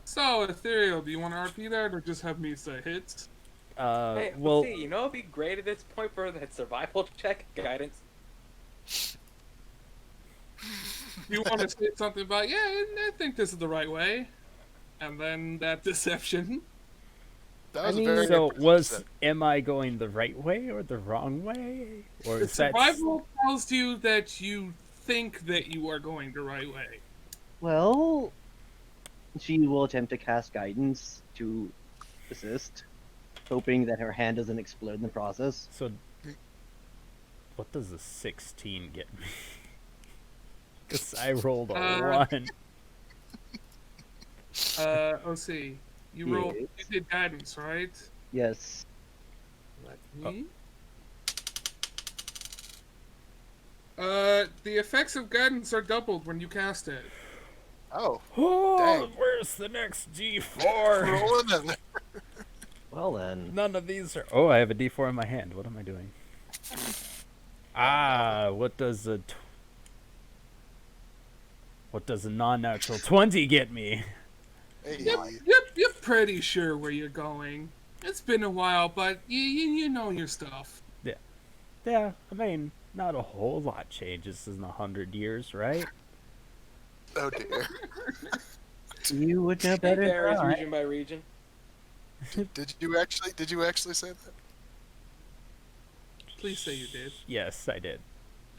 So, Ethereal, do you want to RP that or just have me say hits? Hey, let's Well, see. You know, it'd be great at this point for that survival check guidance. You want to say something about, yeah, I think this is the right way. And then that deception. That I was a mean, very so impressive am I going the right way or the wrong way? Or The is that... survival tells you that you think that you are going the right way. well, she will attempt to cast guidance to assist, hoping that her hand doesn't explode in the process. So, what does a 16 get me? Because I rolled a 1. Let's see. You did guidance, right? Yes. Let me. The effects of guidance are doubled when you cast it. Oh, Oh, dang. where's the next D4? Rolling in there. Well then. None of these are... Oh, I have a D4 in my hand. What am I doing? What does a... What does a non-natural 20 get me? Hey, You're pretty sure where you're going. It's been a while, but you know your stuff. Yeah, I mean, not a whole lot changes in 100 years, right? oh dear. You would know It better than varies I. region by region. Did you actually say that? Please say you did. Yes, I did.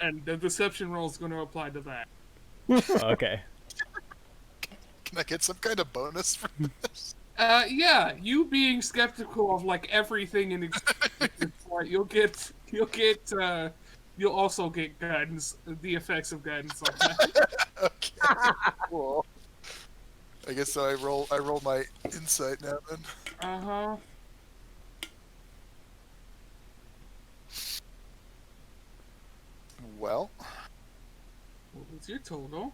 And the deception roll is going to apply to that. Okay. Can I get some kind of bonus for this? Yeah, you being skeptical of like everything in existence, you'll also get guidance, the effects of guidance on that. Okay, cool. I guess so. I roll my insight now then. Uh-huh. Well, What was your total?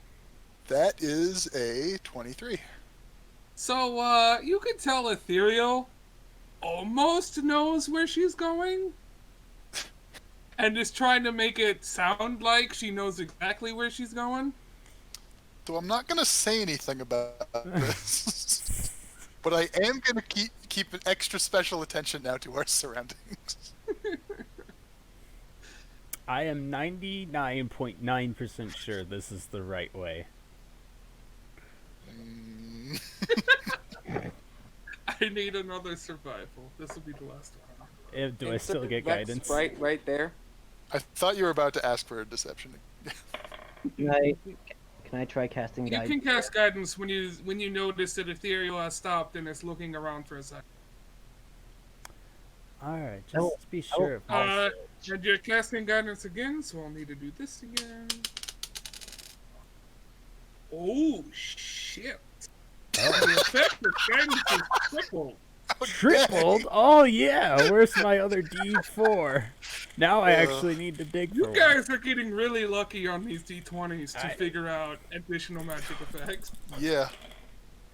that is a 23. So, you can tell Ethereal almost knows where she's going. And is trying to make it sound like she knows exactly where she's going. So I'm not gonna say anything about this, but I am gonna keep an extra special attention now to our surroundings. I am 99.9% sure this is the right way. Mm, I need another survival. This will be the last one. Do I still get That's guidance? right there. I thought you were about to ask for a deception. Can I try casting You guidance? can cast guidance when you notice that Ethereal has stopped and is looking around for a second. Alright, just Oh, to be sure. And you're casting guidance again, so I'll need to do this again. Oh shit! The effect of guidance is tripled. Tripled? Oh yeah, where's my other D4? Now I actually need to dig You for guys are getting really lucky on these D20s to I- figure out additional magic effects. Yeah.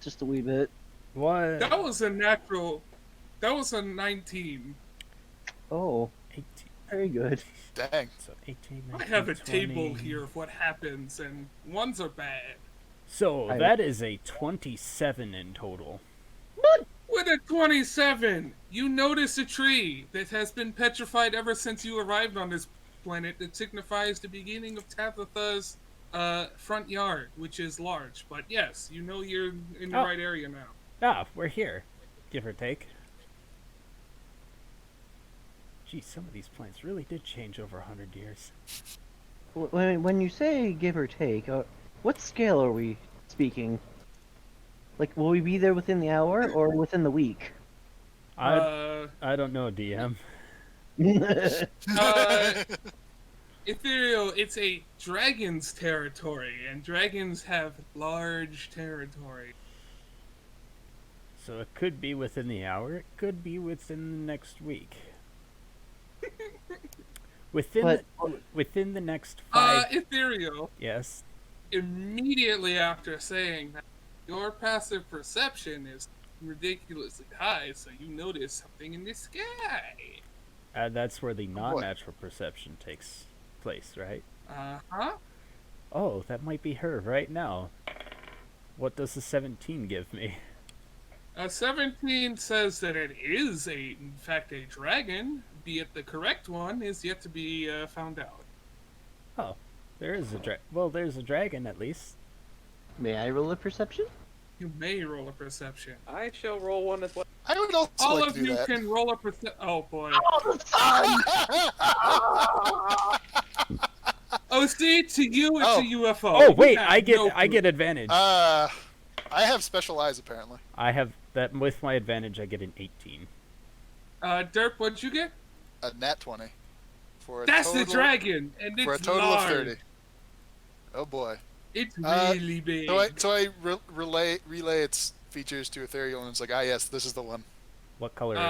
Just a wee bit. one. What? That was a natural. That was a 19. Oh, 18. very good. Dang. So 18, I 19, have a 20. table here of what happens, and ones are bad. So that is a 27 in total. With a 27, you notice a tree that has been petrified ever since you arrived on this planet that signifies the beginning of Tabitha's front yard, which is large. But yes, you know you're in the Oh. right area now. Ah, we're here. Give or take. Geez, some of these plants really did change over 100 years. When you say give or take, what scale are we speaking? Like, will we be there within the hour or within the week? I don't know, DM. Ethereal, it's a dragon's territory, and dragons have large territory. So it could be within the hour. It could be within the next week. Within the next 5. Ethereal, Yes. immediately after saying that, your passive perception is ridiculously high, so you notice something in the sky. That's where the non-natural perception takes place, right? Uh-huh. Oh, that might be her right now. What does the 17 give me? 17 says that it is in fact, a dragon. Be it the correct one is yet to be found out. Oh, there is a well, there's a dragon at least. May I roll a perception? You may roll a perception. I shall roll one as well. I would also All like of to do you that. can roll a perception. Oh boy. Oh, see, to you it's Oh. a UFO. Oh You wait, have I get no I clue. get advantage. I have special eyes apparently. I have that with my advantage. I get an 18. Derp, what'd you get? A nat 20. For a That's total, the dragon, and it's for a total large. of 30. Oh boy. It's Uh, really big. So I relay its features to Ethereal, and it's like, ah, yes, this is the one. What color is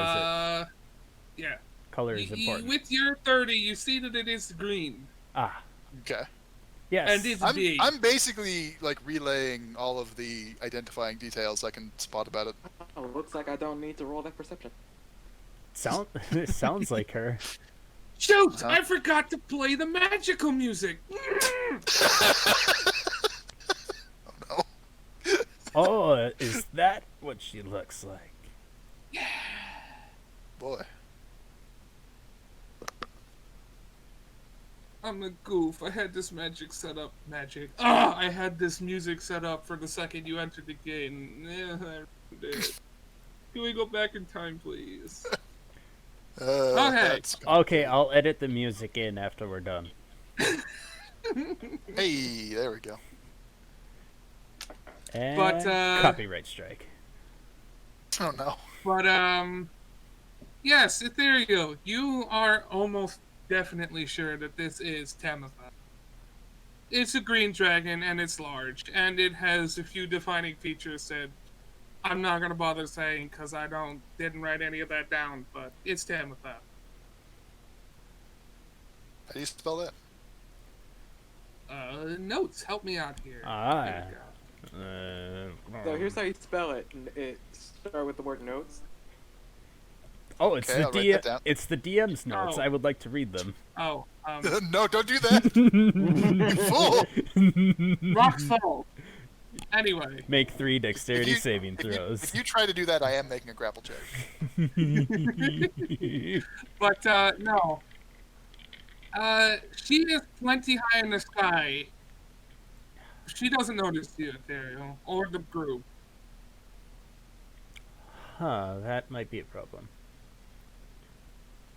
Yeah. it? Color is important. With your 30, you see that it is green. Ah, Okay. yes. And it's big. I'm basically like relaying all of the identifying details I can spot about it. Oh, looks like I don't need to roll that perception. It sounds like her. Shoot! Huh? I forgot to play the magical music. Oh no. Oh, is that what she looks like? Boy. I'm a goof. I had this magic set up. I had this music set up for the second you entered the game. Yeah, I did. Can we go back in time, please? That's... Okay, I'll edit the music in after we're done. Hey, there we go. And But, copyright strike. Oh no. But, yes, Ethereal, you are almost definitely sure that this is Tamatha. It's a green dragon, and it's large, and it has a few defining features that I'm not gonna bother saying because I didn't write any of that down, but it's Tamatha. How do you spell that? Notes, help me out here. Ah. There we go. So here's how you spell it. It start with the word notes. Oh, it's Okay, I'll write that down. it's the DM's notes. Oh. I would like to read them. Oh, No, don't do that. You fool. rock salt. Anyway, Make 3 dexterity If you- saving throws. If you try to do that, I am making a grapple check. but no. She is plenty high in the sky. She doesn't notice you, Ethereal, or the group. Huh, that might be a problem.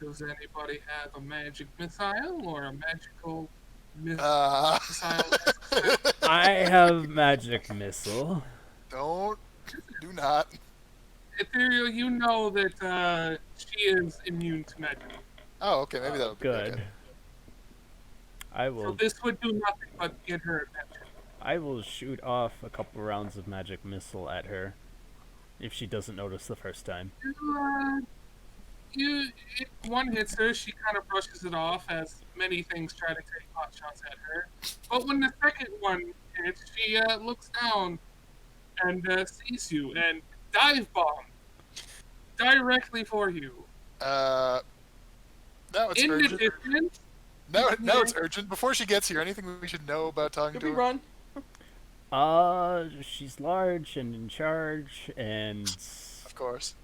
Does anybody have a magic missile or a magical missile? I have magic missile. Do not. Ethereal, you know that she is immune to magic. Oh, okay, maybe that'll be Good. okay. I So will this would do nothing but get her attention. I will shoot off a couple rounds of magic missile at her if she doesn't notice the first time. If one hits her, she kind of brushes it off, as many things try to take pot shots at her. But when the second one hits, she looks down and sees you and dive bomb directly for you. Now it's In the urgent. distance, Now it's urgent. Before she gets here, anything we should know about talking Should to we her? run? She's large and in charge, and Of course.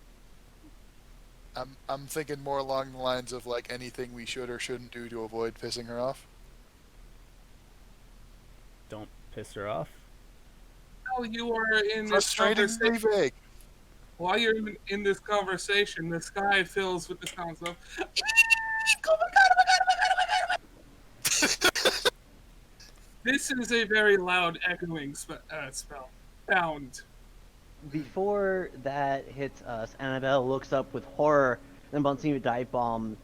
I'm thinking more along the lines of like anything we should or shouldn't do to avoid pissing her off. don't piss her off. while you are in this Frustratingly conversation, vague. while you're in this conversation, the sky fills with the sounds of. This is a very loud, echoing sound. Before that hits us, Annabelle looks up with horror, and Monsignor Dive Bomb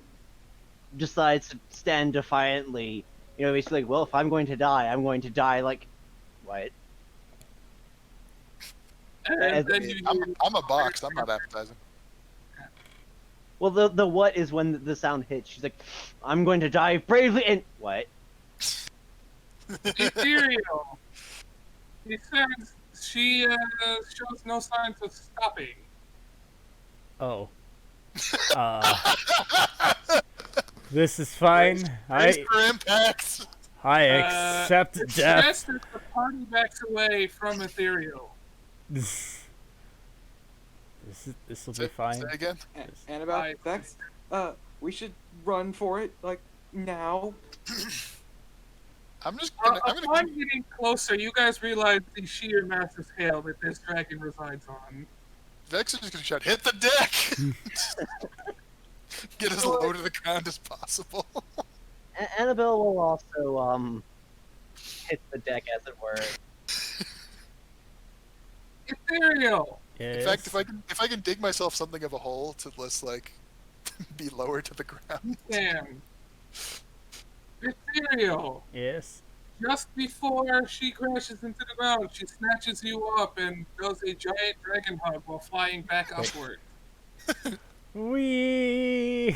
decides to stand defiantly. You know, basically, like, well, if I'm going to die, I'm going to die like, what? And then you I'm a box. I'm not appetizing. Well, the what is when the sound hits. She's like, I'm going to die bravely, and what? ethereal. She shows no signs of stopping. Oh. This is fine. Brace for impacts. I accept It's death. just that the party backs away from ethereal. This will be Say fine. again. Annabelle, I- Vex, we should run for it, like, now. I'm gonna Upon getting closer, you guys realize the sheer massive scale that this dragon resides on. Vex is just gonna shout, "Hit the deck!" Get as low to the ground as possible. Annabelle will also hit the deck, as it were. Ethereal! In fact, if I can dig myself something of a hole to less like be lower to the ground. Damn. Ethereal! Yes. Just before she crashes into the ground, she snatches you up and does a giant dragon hug while flying back upward. Wee.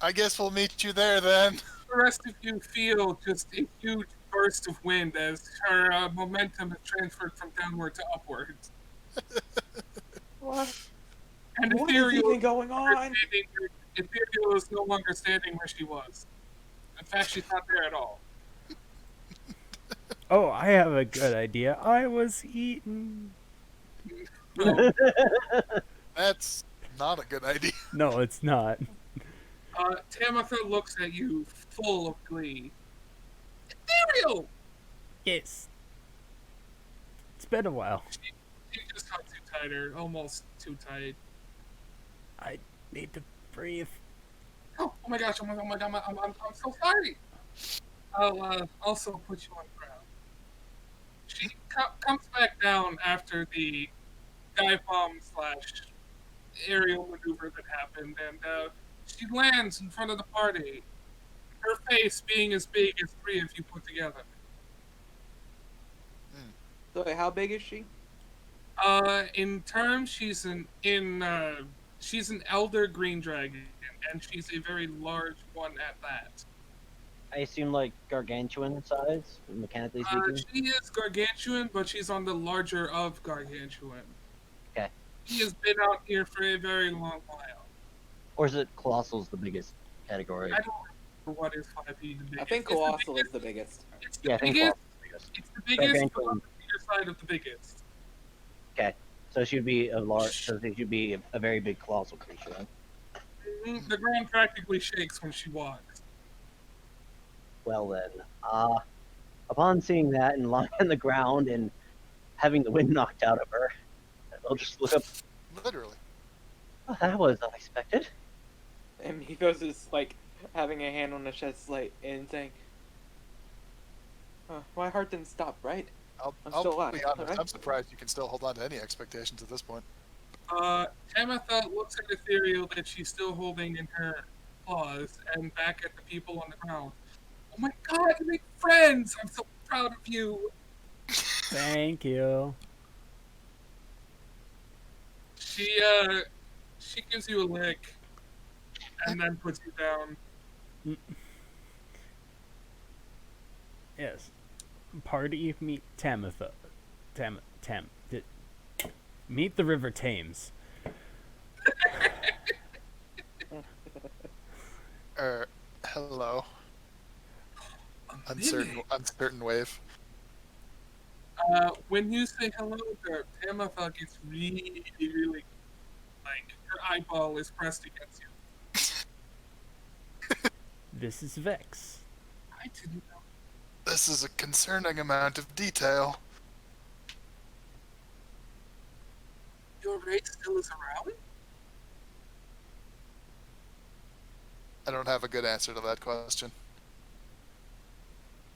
I guess we'll meet you there then. The rest of you feel just a huge burst of wind as her momentum is transferred from downward to upwards. What? And What is even going on? Ethereal is no longer standing where she was. In fact, she's not there at all. Oh, I have a good idea. I was eaten. No. That's not a good idea. No, it's not. Tamitha looks at you full of glee. Ethereal! Yes. It's been a while. She just hugs you tighter, almost too tight. I need to breathe. Oh my gosh, oh my god, I'm so sorry. I'll also put you on the ground. She comes back down after the dive bomb / aerial maneuver that happened, and she lands in front of the party. Her face being as big as 3 of you put together. So, wait, how big is she? In terms, she's she's an elder green dragon, and she's a very large one at that. I assume like gargantuan size, mechanically speaking. She is gargantuan, but she's on the larger of gargantuan. Okay. She has been out here for a very long while. Or is it colossal's the biggest category? I don't remember what is 5e the biggest. I think It's the Colossal biggest- is the biggest. It's the Yeah, I think biggest. colossal's the biggest. It's the biggest, but Gargantuan. on the bigger side of the biggest. Okay, so she'd be a large. So she should be a very big colossal creature. Then. The ground practically shakes when she walks. Well then, upon seeing that and lying on the ground and having the wind knocked out of her, I'll just look up. Literally. Oh, that was unexpected. And Mythos is, like, having a hand on the chest plate and saying, my heart didn't stop, right? I'm still I'll alive, be honest. alright? I'm surprised you can still hold on to any expectations at this point. Tamitha looks at Ethereal that she's still holding in her claws and back at the people on the ground. Oh my god, you make friends! I'm so proud of you! Thank you. She gives you a lick and then puts you down. Yes. Party meet Tamitha. Meet the River Thames. Hello. Uncertain wave. When you say hello to her, Tamitha gets really, really, like, her eyeball is pressed against you. This is Vex. I didn't know. This is a concerning amount of detail. Your race still is around? I don't have a good answer to that question.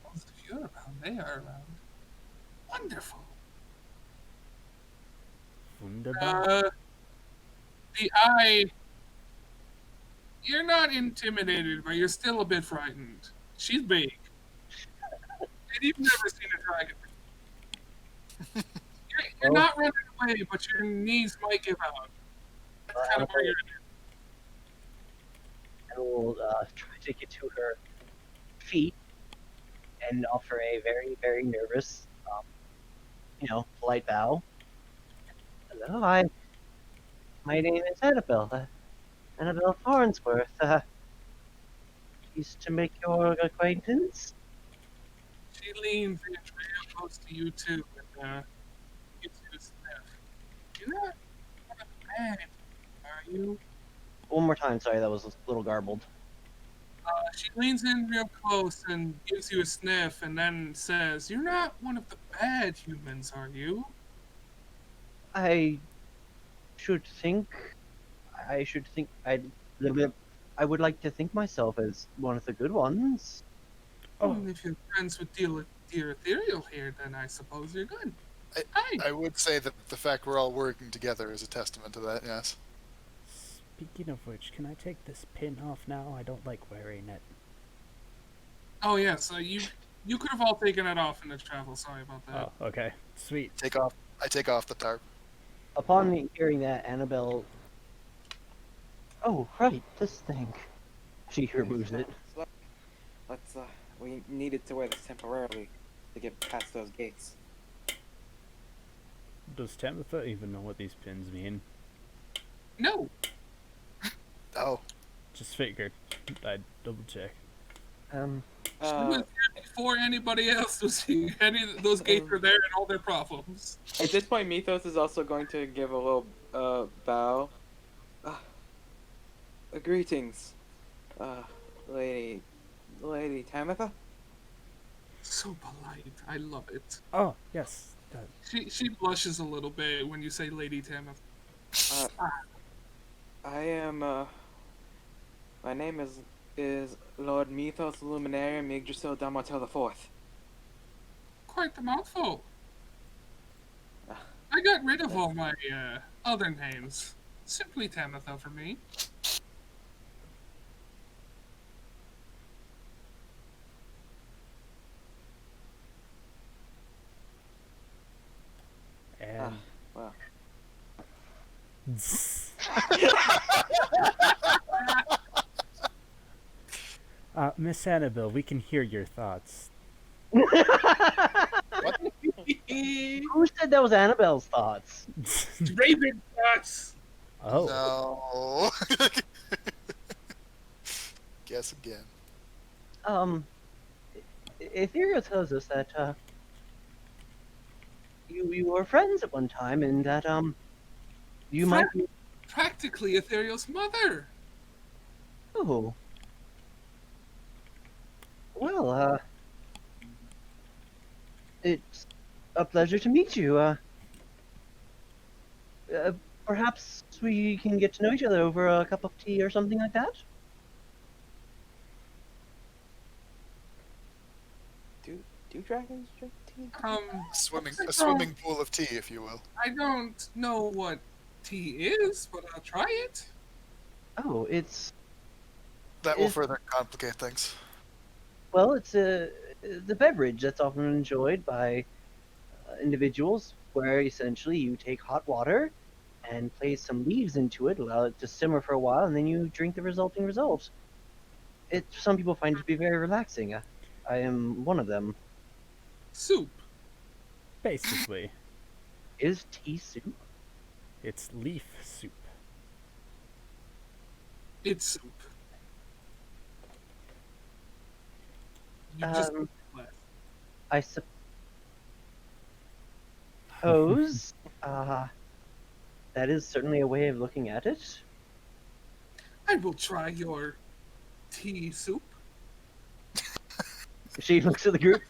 Well, if you're around, they are around. Wonderful. Wunderbar. The eye. You're not intimidated, but you're still a bit frightened. She's big. And you've never seen a dragon. You're not running away, but your knees might give out. That's kind of where you're at. I will try to get to her feet and offer a very, very nervous, polite bow. Hello, my name is Annabelle. Annabelle Farnsworth. Pleased to make your acquaintance. She leans in real close to you too and gives you a sniff. You know what? you? One more time, sorry, that was a little garbled. She leans in real close and gives you a sniff and then says, "You're not one of the bad humans, are you?" I should think. I should think. I would like to think myself as one of the good ones. Oh, Well, if you're friends with dear Ethereal here, then I suppose you're good. I, Hi. I would say that the fact we're all working together is a testament to that. Yes. speaking of which, can I take this pin off now? I don't like wearing it. Oh yes, you could have all taken it off in the travel. Sorry about that. Oh, okay. Sweet. I take off the tarp. Upon hearing that, Annabelle. Oh, right, this thing. She removes it. Let's we needed to wear this temporarily to get past those gates. Does Tabitha even know what these pins mean? No, Oh, Just figured. I'd double check. she was here before anybody else was here. Those gates are there and all their problems. At this point, Mythos is also going to give a little bow. Greetings, Lady Tamitha. So polite. I love it. Oh, yes. She blushes a little bit when you say Lady Tamith. I am. My name is Lord Mythos Luminarium Yggdrasil Damatel IV. Quite the mouthful. I got rid of all my other names. Simply Tamitha for me. And Well, Miss Annabelle, we can hear your thoughts. Who said that was Annabelle's thoughts? Raven thoughts. Oh. no. Guess again. Ethereal tells us that you were friends at one time, and that you might be. Practically Ethereal's mother. Oh. Well, it's a pleasure to meet you. Perhaps we can get to know each other over a cup of tea or something like that? do dragons drink tea? A swimming I swimming pool of tea, if you will. I don't know what tea is, but I'll try it. Oh, it's. That will Is- further complicate things. Well, it's the beverage that's often enjoyed by individuals, where essentially you take hot water and place some leaves into it, allow it to simmer for a while, and then you drink the resulting result. Some people find it to be very relaxing. I am one of them. Soup. Basically, Is tea soup? it's leaf soup. It's soup. You just I suppose that is certainly a way of looking at it. I will try your tea soup. She looks at the group.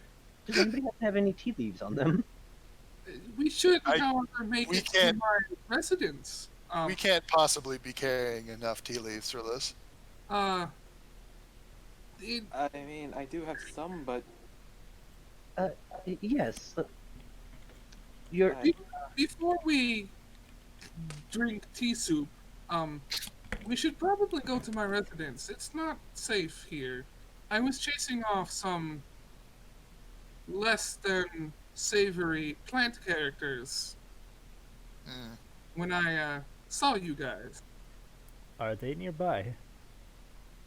Does anybody happen to have any tea leaves on them? We should, I- however, make we it to can't- my residence. We can't possibly be carrying enough tea leaves for this. It, I mean, I do have some, but Yes. You're. before we drink tea soup, we should probably go to my residence. It's not safe here. I was chasing off some less than savory plant characters Mm. when I saw you guys. Are they nearby?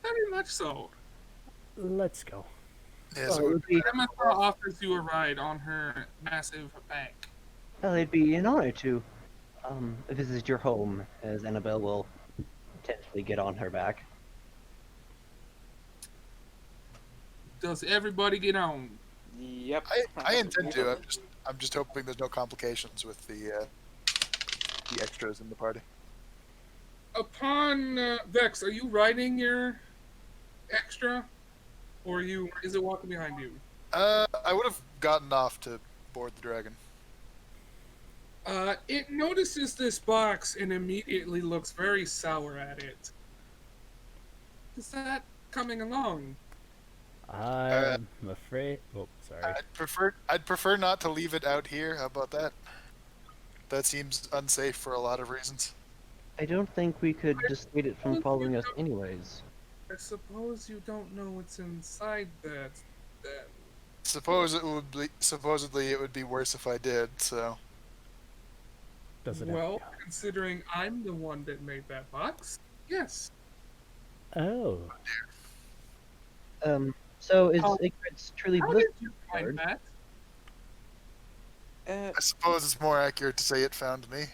Very much so. Let's go. Yes, Well, it it would would be, Emma offers you a ride on her massive bank. well, it'd be an honor to visit your home, as Annabelle will potentially get on her back. Does everybody get on? yep. I intend to. I'm just hoping there's no complications with the extras in the party. Upon Vex, are you riding your extra, or is it walking behind you? I would have gotten off to board the dragon. It notices this box and immediately looks very sour at it. Is that coming along? I'm afraid. Oh, sorry. I'd prefer not to leave it out here. How about that? That seems unsafe for a lot of reasons. I don't think we could dissuade it from following us anyways. I suppose you don't know what's inside that, then. Supposedly it would be worse if I did. So Does it Well, considering I'm the one that made that box, yes. Oh. So is Oh. ignorance truly How bliss? did you find that? I suppose it's more accurate to say it found me.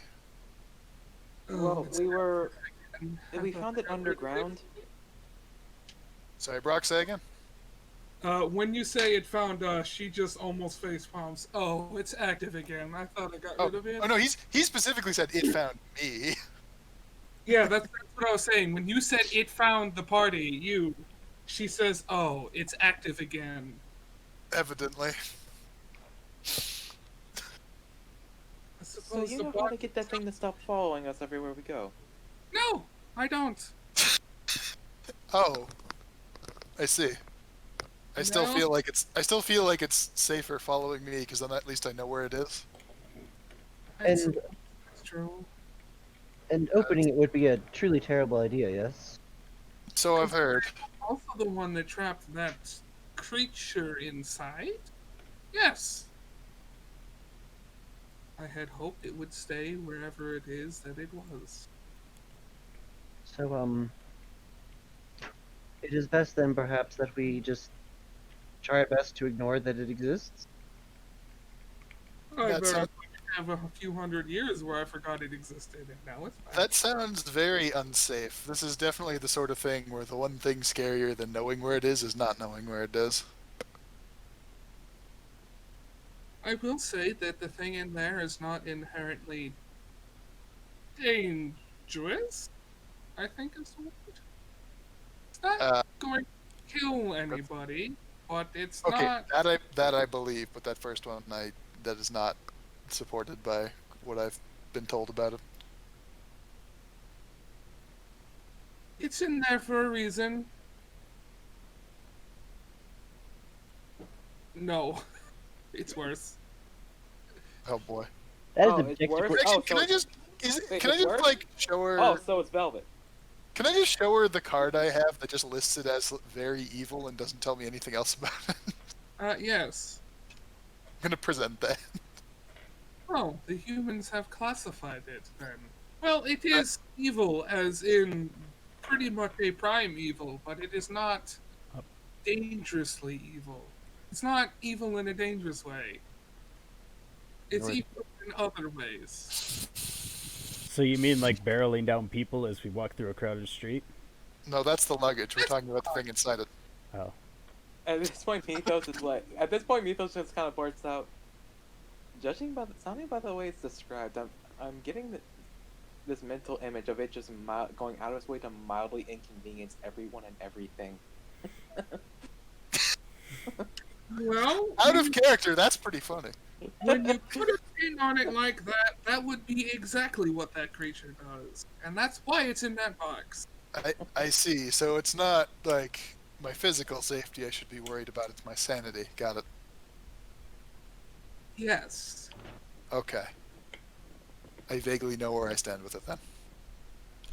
Well, it's we were. not- We found it underground. Sorry, Brock, say again. When you say it found us, she just almost face palms. Oh, it's active again. I thought I got rid of it. Oh no, he specifically said it found me. Yeah, that's what I was saying. When you said it found the party, she says, "Oh, it's active again." Evidently. I So suppose you the know how to get that thing to stop following us everywhere we go. No, I don't. Oh, I see. I still No. feel like it's safer following me because then at least I know where it is. That's And true. and opening it would be a truly terrible idea, yes? So I've heard. Also, the one that trapped that creature inside. Yes. I had hoped it would stay wherever it is that it was. So, it is best then perhaps that we just try our best to ignore that it exists? I That better sounds- have a few hundred years where I forgot it existed, and now it's back. That sounds very unsafe. This is definitely the sort of thing where the one thing scarier than knowing where it is not knowing where it is. I will say that the thing in there is not inherently dangerous. I think is the word. It's not Uh, going to kill anybody, but it's Okay, not. that I believe, but that first one that is not supported by what I've been told about it. It's in there for a reason. No, it's worse. Oh boy. That is Oh, it's objective. worse? Actually, Oh, can so- I just Wait, can I it's just worse? like show her? Oh, so it's Velvet. Can I just show her the card I have that just lists it as very evil and doesn't tell me anything else about it? Yes. I'm gonna present that. Oh, the humans have classified it then. Well, it is evil, as in pretty much a prime evil, but it is not dangerously evil. It's not evil in a dangerous way. It's Nor- evil in other ways. So you mean like barreling down people as we walk through a crowded street? No, that's the luggage. We're talking about the thing inside it. Oh. At this point, Mythos is like. At this point, Mythos just kind of bursts out. Sounding by the way it's described, I'm getting this mental image of it just going out of its way to mildly inconvenience everyone and everything. Well, Out of character, that's pretty funny. when you put a pin on it like that, that would be exactly what that creature does. And that's why it's in that box. I see. So it's not like my physical safety I should be worried about, it's my sanity. Got it. Yes. Okay. I vaguely know where I stand with it then.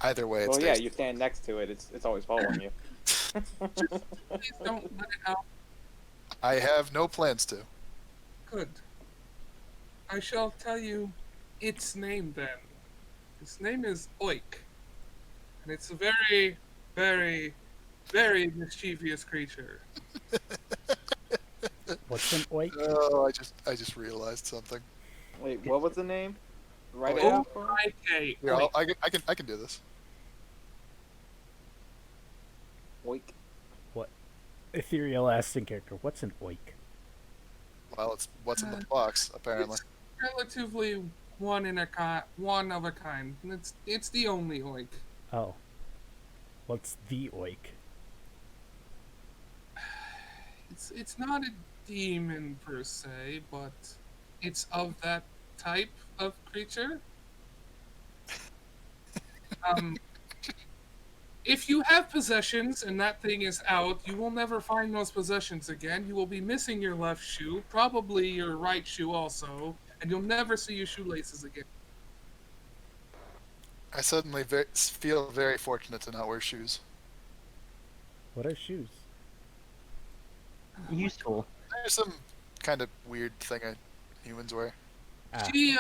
Either way, it's Well, yeah, tasty. you stand next to it. It's always following you. Please don't let it out. I have no plans to. Good. I shall tell you its name then. Its name is Oik. And it's a very, very, very mischievous creature. What's an oik? Oh, I just realized something. Wait, what was the name? Write it Oh, out for me. O-I-K. Here, Oik. I can do this. Oik. Ethereal Aston character. What's an oik? Well, it's what's in the box apparently. It's relatively one of a kind. It's the only Oik. Oh. What's the oik? It's not a demon per se, but it's of that type of creature. Um, if you have possessions and that thing is out, you will never find those possessions again. You will be missing your left shoe, probably your right shoe also, and you'll never see your shoelaces again. I suddenly feel very fortunate to not wear shoes. What are shoes? Useful. There's some kind of weird thing humans wear. Ah, She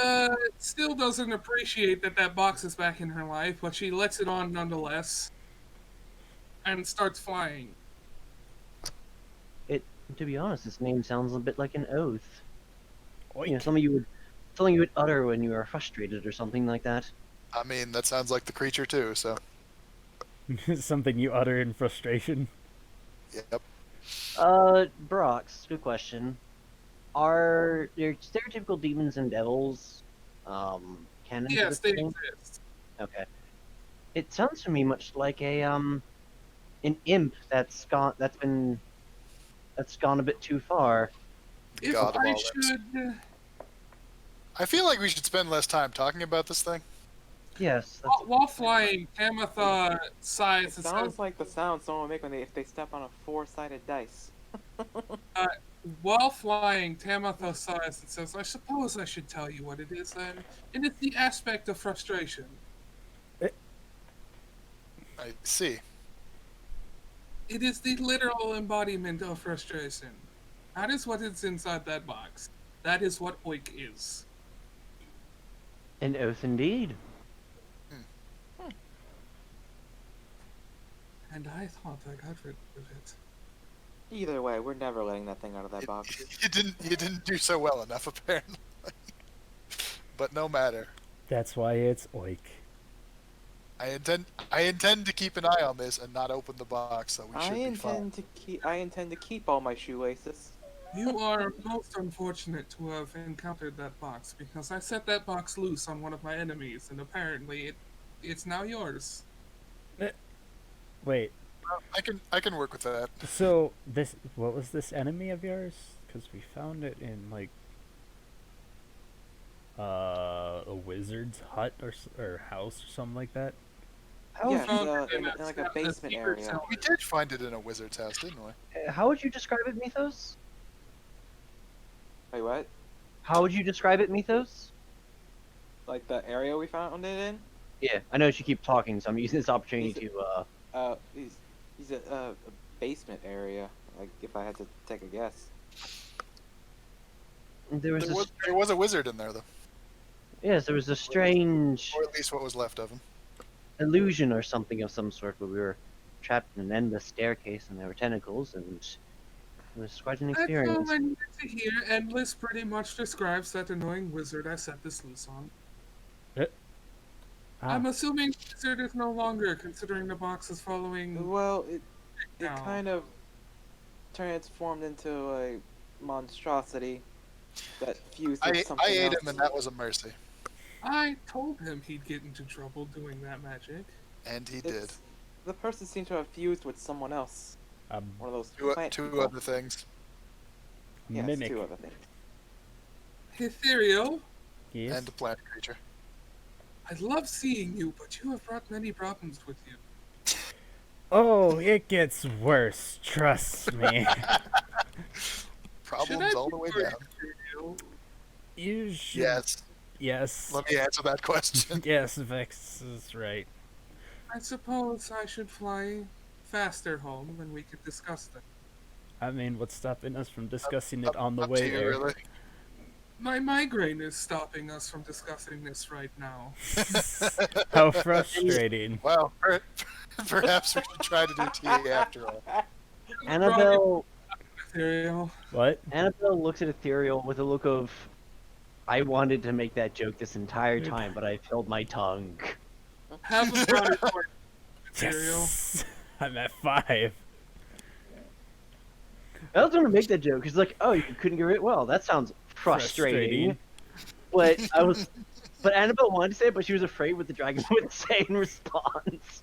still doesn't appreciate that box is back in her life, but she lets it on nonetheless, and starts flying. To be honest, this name sounds a bit like an oath. oik. You know, something you would utter when you are frustrated or something like that. I mean, that sounds like the creature too. So, Something you utter in frustration. yep. Brox, good question. Are there stereotypical demons and devils canon to Yes, this they thing? exist. Okay. It sounds to me much like an imp that's gone a bit too far. If God of I all limbs. should, I feel like we should spend less time talking about this thing. Yes, while flying, Tamatha sighs It and sounds says, like the sound someone would make if they step on a 4-sided dice. while flying, Tamatha sighs and says, I suppose I should tell you what it is then. And it's the aspect of frustration. I see. It is the literal embodiment of frustration. That is what is inside that box. That is what oik is. an oath indeed. And I thought I got rid of it. Either way, we're never letting that thing out of that box. You didn't do so well enough apparently. But no matter. That's why it's oik. I intend to keep an eye on this and not open the box, so we should be fine. I intend to keep all my shoelaces. You are most unfortunate to have encountered that box, because I set that box loose on one of my enemies, and apparently it's now yours. Wait, I can work with that. so what was this enemy of yours? Because we found it in like a wizard's hut or house or something like that. How Yeah, would it's, in like a basement area. We did find it in a wizard's house, didn't we? how would you describe it, Mythos? Wait, what? How would you describe it, Mythos? Like the area we found it in? Yeah, I know you keep talking, so I'm using this opportunity to He's a basement area. Like if I had to take a guess. There was a wizard in there though, yes, there was a strange or at least what was left of him. illusion or something of some sort where we were trapped in an endless staircase and there were tentacles and it was quite an That's all experience. I needed to hear. Endless pretty much describes that annoying wizard I set this loose on. Ah, I'm assuming wizard is no longer, considering the box is following. Well, it now. kind of transformed into a monstrosity that fused with I something ate else. him, and that was a mercy, I told him he'd get into trouble doing that magic. and he did. It's- The person seemed to have fused with someone else. One of those plant Two people. other things. Yes, mimic. 2 other things. Ethereal, Yes. And a plant creature. I love seeing you, but you have brought many problems with you. Oh, it gets worse. Trust me. Problems all the way down. Ethereal? You should. Yes. Yes. Let me answer that question. Yes, Vex is right. I suppose I should fly faster home and we could discuss that. I mean, what's stopping us from discussing it Up- on the up to way you, there? really. My migraine is stopping us from discussing this right now. How frustrating. Well, perhaps we should try to do TA after all. Annabelle Ethereal. What? Annabelle looks at Ethereal with a look of I wanted to make that joke this entire time, but I filled my tongue. Have a brownie point, Ethereal. Yes. I'm at 5. I was going to make that joke. It's like, oh, you couldn't get it well. That sounds frustrating. But I was But Annabelle wanted to say it, but she was afraid what the dragon would say in response.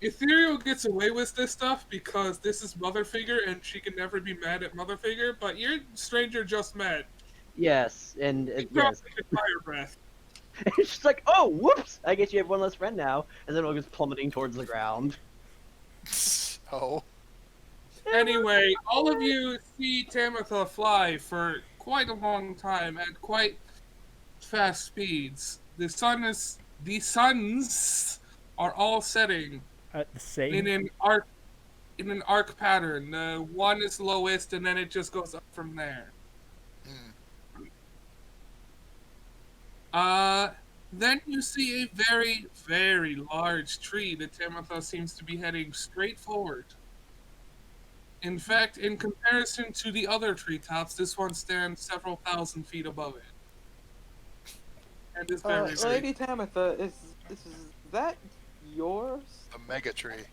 Ethereal gets away with this stuff because this is Mother Figure and she can never be mad at Mother Figure, but your stranger just met. Yes, and He yes. probably get fire breath. It's just like, oh, whoops! I guess you have one less friend now. And then it goes plummeting towards the ground. Oh. Anyway, all of you see Tamitha fly for quite a long time at quite fast speeds. The suns are all setting At the in same. an arc pattern. One is lowest, and then it just goes up from there. Then you see a very, very large tree that Tamitha seems to be heading straight forward. In fact, in comparison to the other treetops, this one stands several thousand feet above it. And is very, very... Lady Tamitha, is that yours? The mega tree.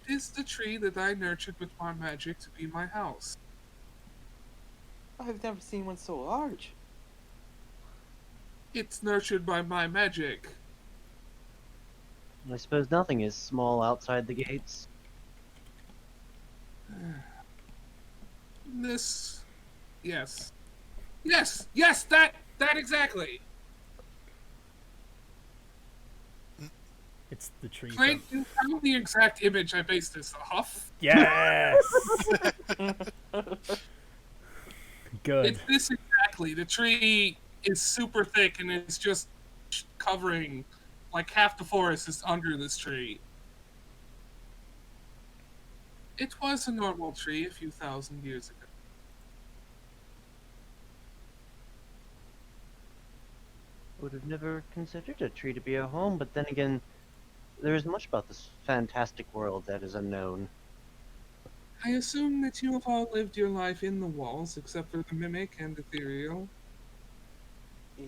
It is the tree that I nurtured with my magic to be my house. I've never seen one so large. It's nurtured by my magic. I suppose nothing is small outside the gates. This... Yes. Yes, that exactly! It's the tree. Clint, you found the exact image I based this off. Yes. Good. It's this exactly. The tree is super thick and it's just covering, like half the forest is under this tree. It was a normal tree a few thousand years ago. Would have never considered a tree to be a home, but then again, there is much about this fantastic world that is unknown. I assume that you have all lived your life in the walls, except for the mimic and ethereal.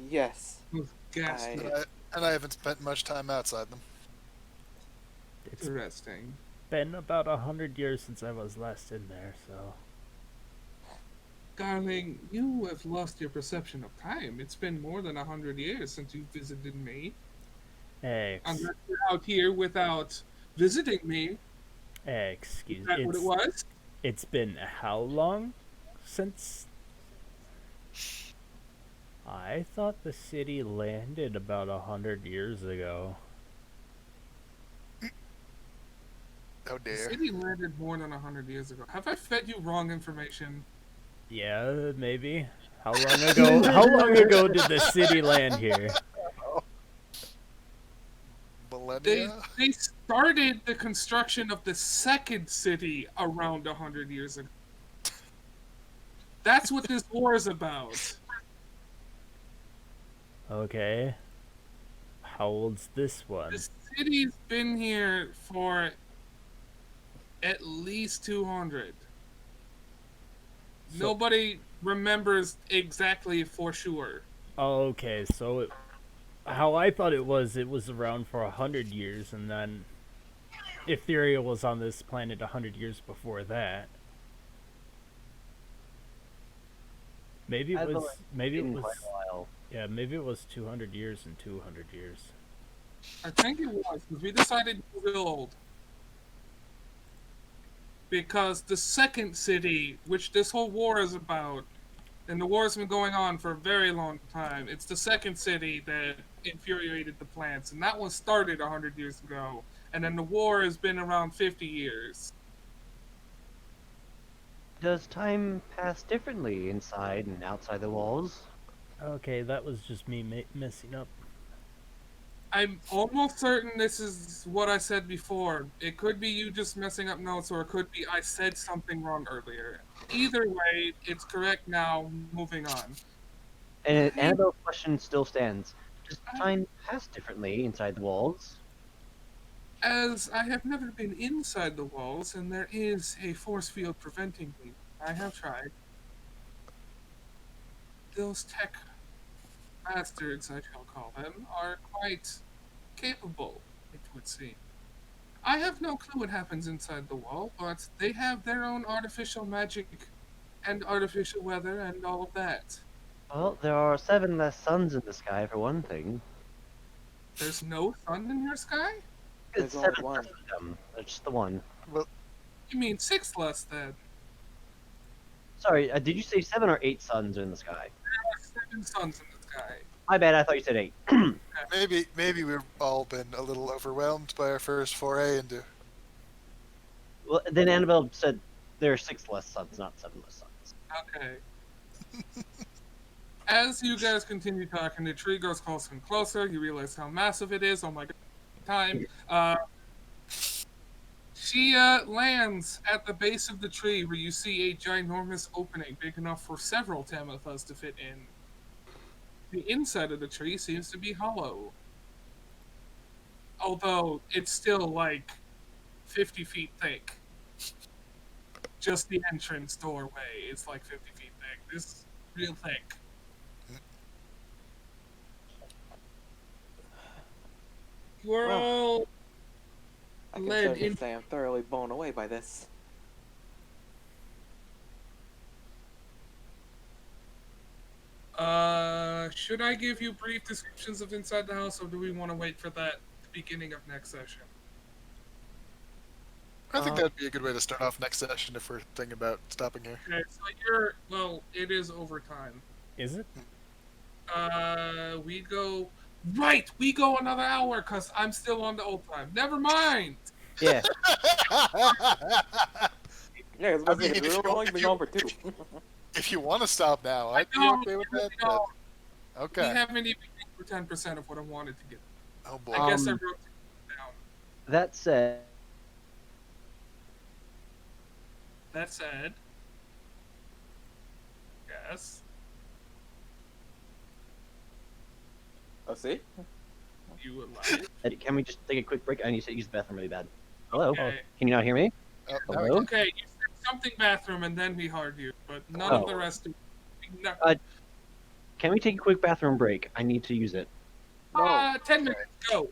Yes. With ghastly. And I haven't spent much time outside them. It's Interesting. been about 100 years since I was last in there, so. Darling, you have lost your perception of time. It's been more than 100 years since you visited me. Unless you're out here without visiting me. Excuse Is that what it was? It's been how long since? I thought the city landed about 100 years ago. Oh The dear. city landed more than 100 years ago. Have I fed you wrong information? Yeah, maybe. How long ago? How long ago did the city land here? Millennia? They started the construction of the second city around 100 years ago. That's what this war is about. Okay. How old's this one? The city's been here for at least 200. So- Nobody remembers exactly for sure. Okay, so how I thought it was around for 100 years, and then Ethereal was on this planet 100 years before that. Maybe it I've was. only Maybe it been was. quite a while. Yeah, maybe it was 200 years and 200 years. I think it was, because we decided to build. Because the second city, which this whole war is about, and the war's been going on for a very long time, it's the second city that infuriated the plants, and that one started 100 years ago, and then the war has been around 50 years. Does time pass differently inside and outside the walls? Okay, that was just me messing up. I'm almost certain this is what I said before. It could be you just messing up notes, or it could be I said something wrong earlier. Either way, it's correct now. Moving on. And Annabelle's question still stands. Does time pass differently inside the walls? As I have never been inside the walls, and there is a force field preventing me, I have tried. Those tech bastards, I shall call them, are quite capable, it would seem. I have no clue what happens inside the wall, but they have their own artificial magic and artificial weather and all of that. Well, there are 7 less suns in the sky for one thing. There's no sun in your sky? It's There's only 7 one. less of them. That's just the one. Well, You mean 6 less then? Sorry, did you say 7 or 8 suns are in the sky? There are 7 suns in the sky. My bad, I thought you said 8. maybe we've all been a little overwhelmed by our first foray into. Well, then Annabelle said there are 6 less suns, not 7 less suns. Okay. As you guys continue talking, the tree grows closer and closer. You realize how massive it is. Oh my god, time. She lands at the base of the tree where you see a ginormous opening big enough for several Tamathas to fit in. The inside of the tree seems to be hollow. Although it's still like 50 feet thick. Just the entrance doorway is like 50 feet thick. This is real thick. You are Well, all I can led certainly in. say I'm thoroughly blown away by this. Should I give you brief descriptions of inside the house, or do we want to wait for that beginning of next session? I think that'd be a good way to start off next session if we're thinking about stopping here. Okay, so it is overtime. Is it? We go another hour because I'm still on the old time. Never mind. Yeah. Yeah, I because mean, we've only been going for 2. If you want to stop now, I'd be No, okay with that. no, But... We Okay. haven't even get for 10% of what I wanted to get. Oh boy. I guess I Um, wrote it down. That said, That said, yes, Oh, see? you would like. can we just take a quick break? I need to use the bathroom really bad. Hello? Okay. Can you not hear me? Oh, now Hello? we Okay, you said something bathroom and then we heard you, but none Oh. of the rest of no, Can we take a quick bathroom break? I need to use it. No. 10 minutes, go.